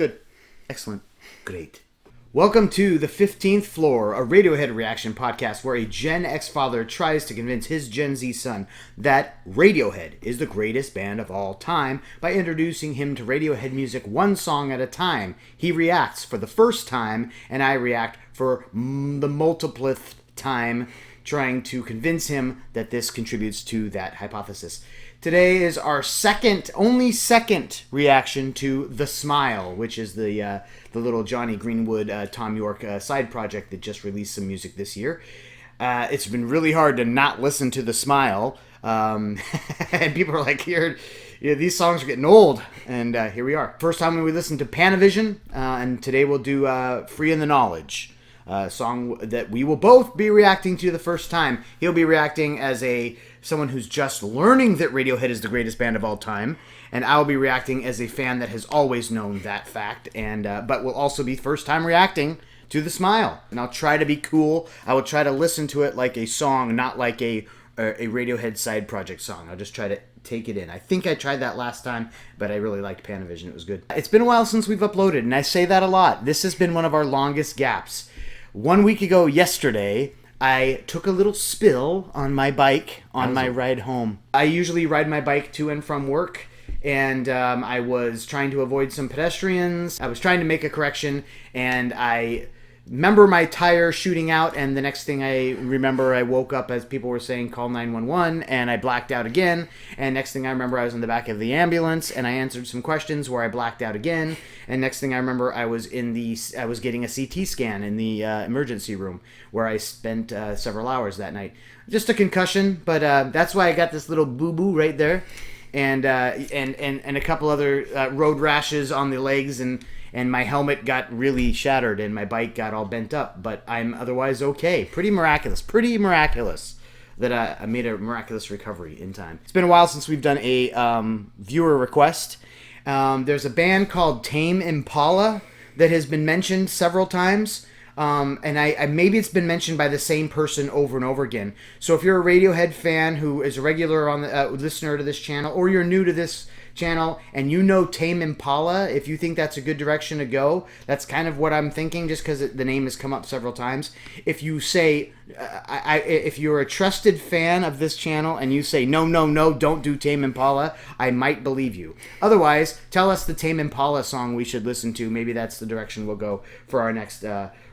Good. Excellent. Great. Welcome to The 15th Floor, a Radiohead reaction podcast where a Gen X father tries to convince his Gen Z son that Radiohead is the greatest band of all time by introducing him to Radiohead music one song at a time. He reacts for the first time, and I react for the multipleth time, trying to convince him that this contributes to that hypothesis. Today is our only second reaction to The Smile, which is the little Johnny Greenwood, Tom York side project that just released some music this year. It's been really hard to not listen to The Smile, and people are like, these songs are getting old, and here we are. First time we listened to Panavision, and today we'll do Free in the Knowledge. Song that we will both be reacting to the first time. He'll be reacting as someone who's just learning that Radiohead is the greatest band of all time, and I'll be reacting as a fan that has always known that fact, and but will also be first time reacting to The Smile. And I'll try to be cool. I will try to listen to it like a song, not like a Radiohead side project song. I'll just try to take it in. I think I tried that last time, but I really liked Panavision. It was good. It's been a while since we've uploaded, and I say that a lot. This has been one of our longest gaps. 1 week ago yesterday, I took a little spill on my bike on my ride home. I usually ride my bike to and from work, and I was trying to avoid some pedestrians. I was trying to make a correction, and I remember my tire shooting out, and the next thing I remember, I woke up as people were saying, call 911, and I blacked out again, and next thing I remember, I was in the back of the ambulance, and I answered some questions where I blacked out again, and next thing I remember, I was getting a CT scan in the emergency room, where I spent several hours that night. Just a concussion, but that's why I got this little boo-boo right there, and a couple other road rashes on the legs, and my helmet got really shattered, and my bike got all bent up, but I'm otherwise okay. Pretty miraculous that I made a miraculous recovery in time. It's been a while since we've done a viewer request. There's a band called Tame Impala that has been mentioned several times, and I maybe it's been mentioned by the same person over and over again. So if you're a Radiohead fan who is a regular on the listener to this channel, or you're new to this channel and you know Tame Impala, if you think that's a good direction to go, that's kind of what I'm thinking, just because the name has come up several times. If you say, if you're a trusted fan of this channel and you say, no, don't do Tame Impala, I might believe you. Otherwise, tell us the Tame Impala song we should listen to. Maybe that's the direction we'll go for our next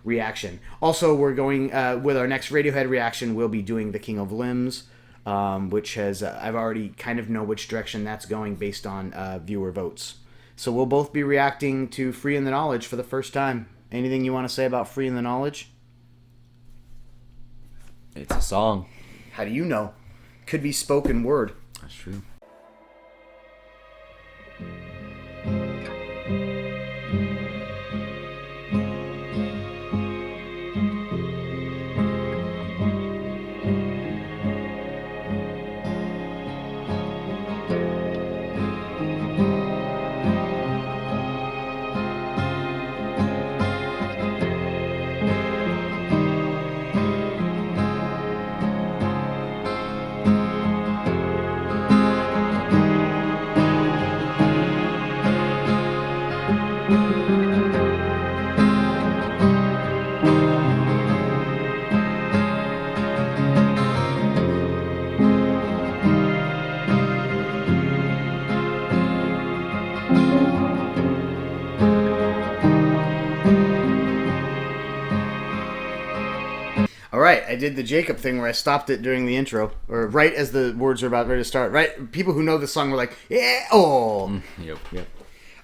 reaction. Also, we're going, with our next Radiohead reaction, we'll be doing The King of Limbs, which has, I've already kind of know which direction that's going based on viewer votes. So we'll both be reacting to Free in the Knowledge for the first time. Anything you want to say about Free in the Knowledge? It's a song. How do you know? Could be spoken word. That's true. All right, I did the Jacob thing where I stopped it during the intro, or right as the words were about ready to start. Right, people who know the song were like, "Yeah, oh." Yep.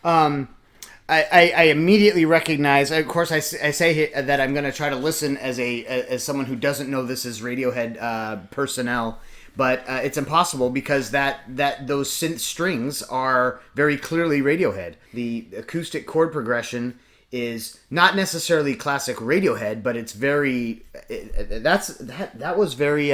I immediately recognize. Of course, I say that I'm going to try to listen as someone who doesn't know this is Radiohead personnel, but it's impossible because those synth strings are very clearly Radiohead. The acoustic chord progression is not necessarily classic Radiohead, but it's very that was very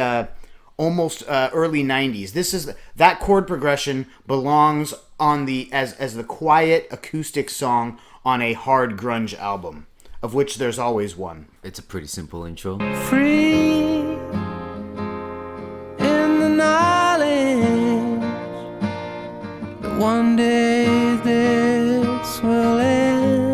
almost early 90s. That chord progression belongs on as the quiet acoustic song on a hard grunge album, of which there's always one. It's a pretty simple intro. Free in the knowledge that one day this will end.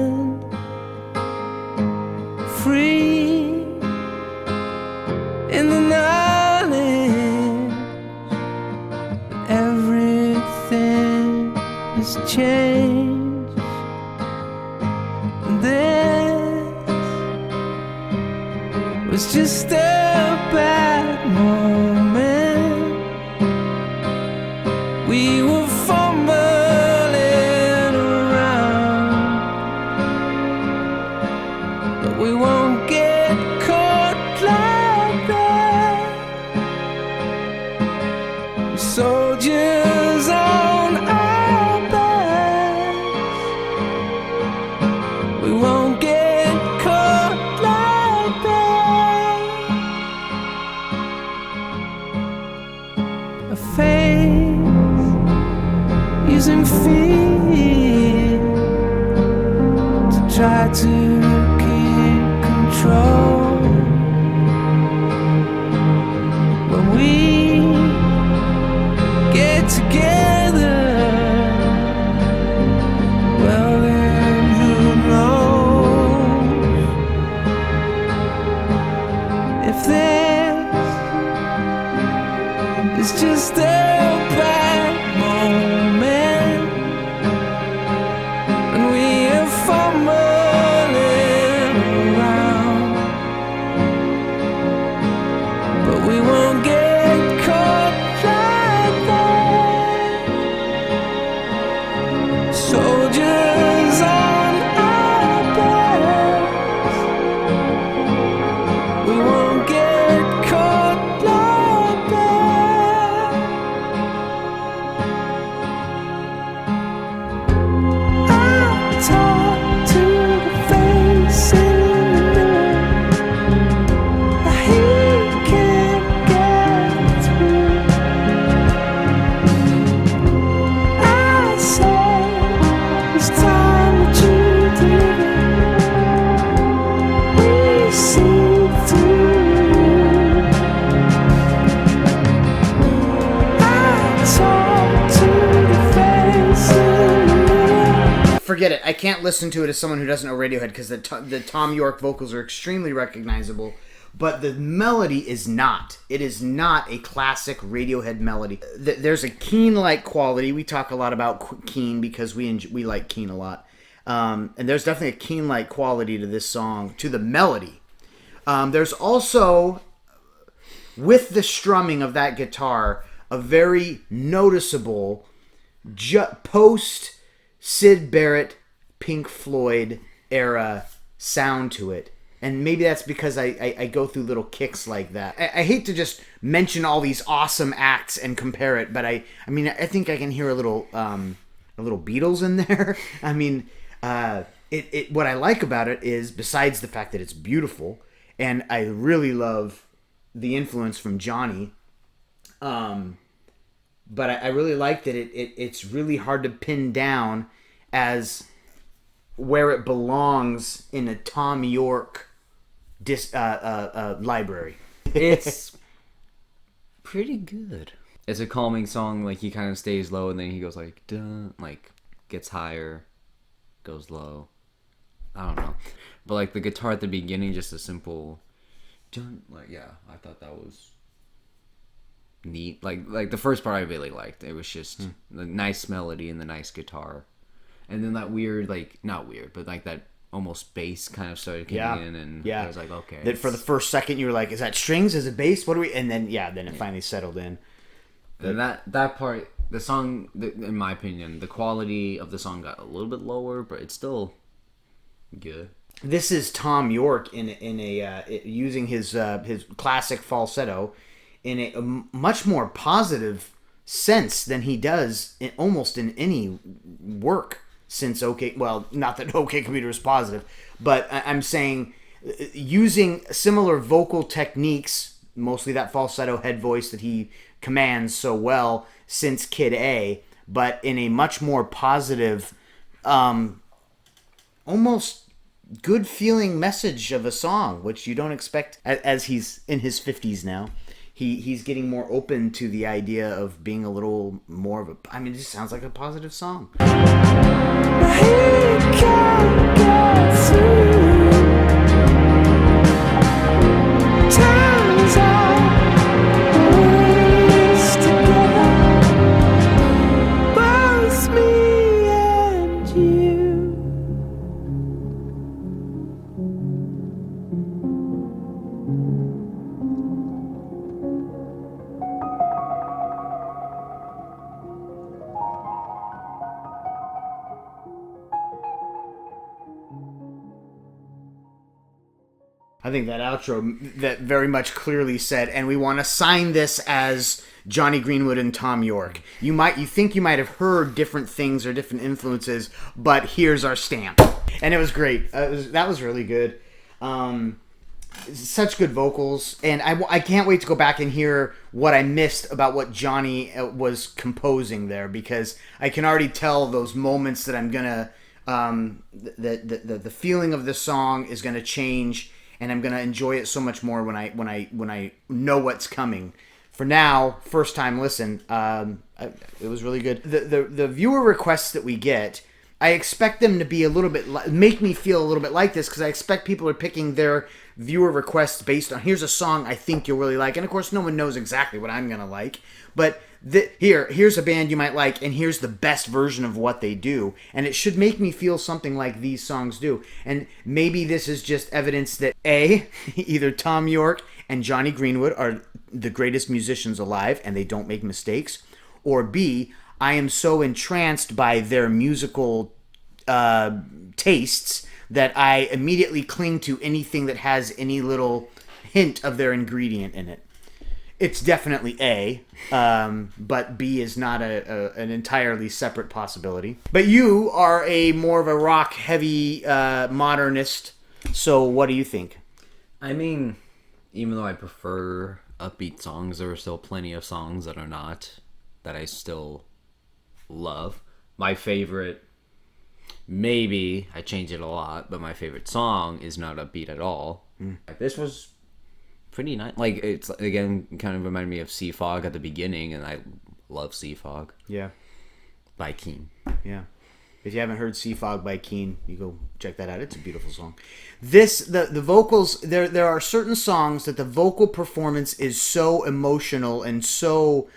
was just a bad moment. We were fumbling around, but we won't get caught like that. We're soldiers on our backs. We won't get caught like that. A face using fear to try to keep control. When we get together, well then who knows if this is just a bad moment, and we are fumbling around, but we won't get caught like that. Soldiers on our backs. We won't get caught like that. I talk to the face in the mirror. He can't get through. I say it's time that you deliver. We see through you. I talk to the face in the mirror. Forget it. I can't listen to it as someone who doesn't know Radiohead because the Tom York vocals are extremely recognizable, but the melody is not. It is not a classic Radiohead melody. There's a Keane-like quality. We talk a lot about Keane because we like Keane a lot. And there's definitely a Keane-like quality to this song, to the melody. There's also, with the strumming of that guitar, a very noticeable post Syd Barrett, Pink Floyd era sound to it. And maybe that's because I go through little kicks like that. I hate to just mention all these awesome acts and compare it, but I mean, I think I can hear a little Beatles in there. I mean, what I like about it is, besides the fact that it's beautiful, and I really love the influence from Johnny, but I really like that it's really hard to pin down as where it belongs in a Tom York library. It's pretty good. It's a calming song. Like, he kind of stays low and then he goes like, dun, like gets higher, goes low. I don't know. But like the guitar at the beginning, just a simple dun, like, yeah, I thought that was neat. Like the first part I really liked. It was just the nice melody and the nice guitar. And then that weird, like, not weird, but like that almost bass kind of started coming in, and I was like, okay. That for the first second you were like, is that strings? Is it bass? What do we? And then then it finally settled in. And that part, the song, in my opinion, the quality of the song got a little bit lower, but it's still good. This is Tom York in a using his classic falsetto in a much more positive sense than he does almost in any work since OK. Well, not that OK Computer is positive, but I'm saying using similar vocal techniques, mostly that falsetto head voice that he commands so well since Kid A, but in a much more positive, almost good feeling message of a song, which you don't expect as he's in his 50s now. He's getting more open to the idea of being a little more of a... I mean, it just sounds like a positive song. I think that outro that very much clearly said, and we want to sign this as Johnny Greenwood and Tom York. You think you might have heard different things or different influences, but here's our stamp. And it was great. That was really good. Such good vocals, and I can't wait to go back and hear what I missed about what Johnny was composing there, because I can already tell those moments that I'm gonna the feeling of the song is gonna change, and I'm gonna enjoy it so much more when I know what's coming. For now, first time listen, it was really good. The viewer requests that we get, I expect them to be a little bit make me feel a little bit like this, because I expect people are picking their viewer requests based on, here's a song I think you'll really like, and of course no one knows exactly what I'm gonna like, but here's a band you might like, and here's the best version of what they do, and it should make me feel something like these songs do. And maybe this is just evidence that either Tom York and Johnny Greenwood are the greatest musicians alive and they don't make mistakes, or B, I am so entranced by their musical tastes that I immediately cling to anything that has any little hint of their ingredient in it. It's definitely A, but B is not an entirely separate possibility. But you are more of a rock-heavy modernist, so what do you think? I mean, even though I prefer upbeat songs, there are still plenty of songs that are not, that I still love. My favorite, maybe I change it a lot, but my favorite song is not upbeat at all. This was pretty nice. Like, it's, again, kind of reminded me of Sea Fog at the beginning, and I love Sea Fog. Yeah. By Keane. Yeah. If you haven't heard Sea Fog by Keane, you go check that out. It's a beautiful song. The vocals, there are certain songs that the vocal performance is so emotional and so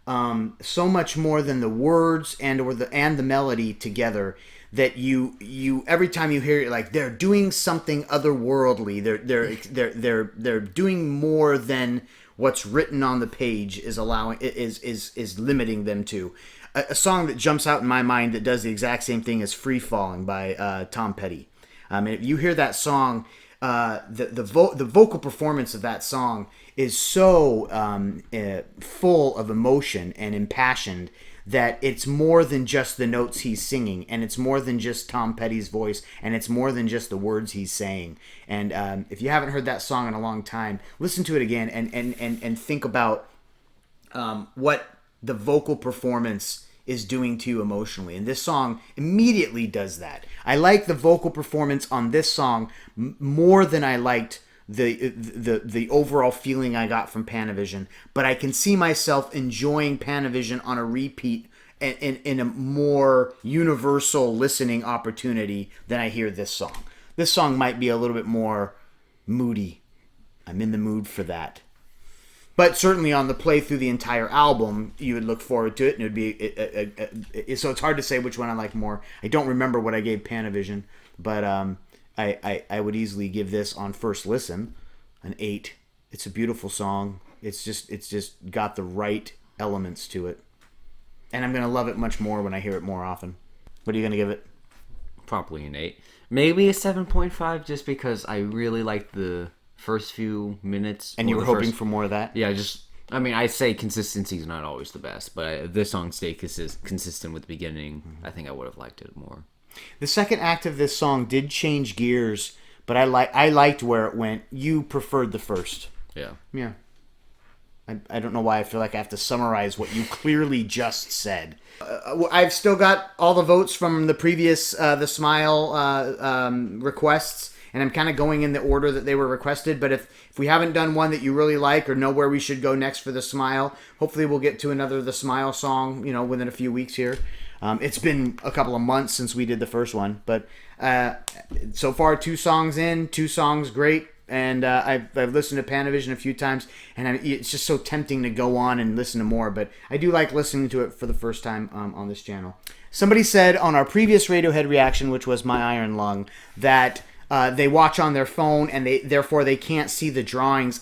much more than the words and the melody together, that you every time you hear it, like, they're doing something otherworldly. They're doing more than what's written on the page is limiting them to. A song that jumps out in my mind that does the exact same thing as "Free Falling" by Tom Petty. If you hear that song, the vocal performance of that song is so full of emotion and impassioned that it's more than just the notes he's singing, and it's more than just Tom Petty's voice, and it's more than just the words he's saying. And if you haven't heard that song in a long time, listen to it again and think about what the vocal performance is doing to you emotionally. And this song immediately does that. I like the vocal performance on this song more than I liked the overall feeling I got from Panavision, but I can see myself enjoying Panavision on a repeat in a more universal listening opportunity than I hear this song. This song might be a little bit more moody. I'm in the mood for that. But certainly on the play through the entire album, you would look forward to it, and it would be so it's hard to say which one I like more. I don't remember what I gave Panavision, but I would easily give this on first listen an 8. It's a beautiful song. It's just got the right elements to it, and I'm gonna love it much more when I hear it more often. What are you gonna give it? Probably an 8, maybe a 7.5, just because I really liked the first few minutes. And you were hoping for more of that? Yeah, I say consistency is not always the best, but if this song stayed consistent with the beginning, I think I would have liked it more. The second act of this song did change gears, but I liked where it went. You preferred the first. Yeah. Yeah. I don't know why I feel like I have to summarize what you clearly just said. I've still got all the votes from the previous the Smile requests, and I'm kind of going in the order that they were requested. But if we haven't done one that you really like or know where we should go next for the Smile, hopefully we'll get to another the Smile song, within a few weeks here. It's been a couple of months since we did the first one, but so far 2 songs in, 2 songs great, and I've listened to Panavision a few times, and it's just so tempting to go on and listen to more, but I do like listening to it for the first time on this channel. Somebody said on our previous Radiohead reaction, which was My Iron Lung, that they watch on their phone and therefore they can't see the drawings.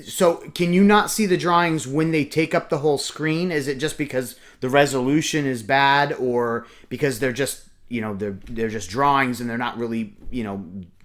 So can you not see the drawings when they take up the whole screen? Is it just because the resolution is bad, or because they're just they're just drawings and they're not really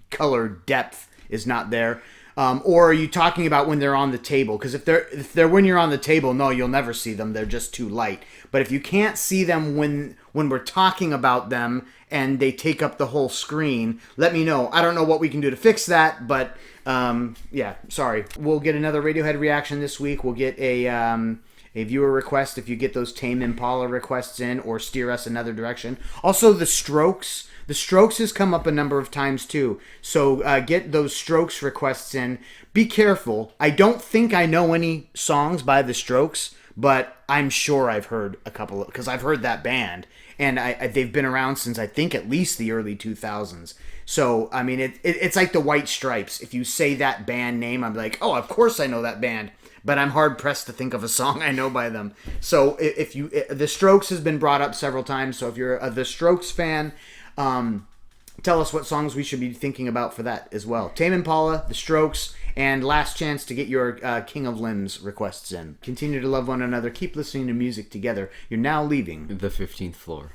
color depth is not there. Or are you talking about when they're on the table? Because if they're when you're on the table, no, you'll never see them. They're just too light. But if you can't see them when we're talking about them and they take up the whole screen, let me know. I don't know what we can do to fix that, but yeah, sorry. We'll get another Radiohead reaction this week. We'll get a viewer request if you get those Tame Impala requests in, or steer us another direction. Also, The Strokes. The Strokes has come up a number of times too, so get those Strokes requests in. Be careful. I don't think I know any songs by The Strokes, but I'm sure I've heard a couple, because I've heard that band, and they've been around since I think at least the early 2000s. So, I mean, it's like the White Stripes. If you say that band name, I'm like, oh, of course I know that band. But I'm hard-pressed to think of a song I know by them. So, The Strokes has been brought up several times, so if you're a The Strokes fan, tell us what songs we should be thinking about for that as well. Tame Impala, The Strokes, and last chance to get your King of Limbs requests in. Continue to love one another. Keep listening to music together. You're now leaving the 15th floor.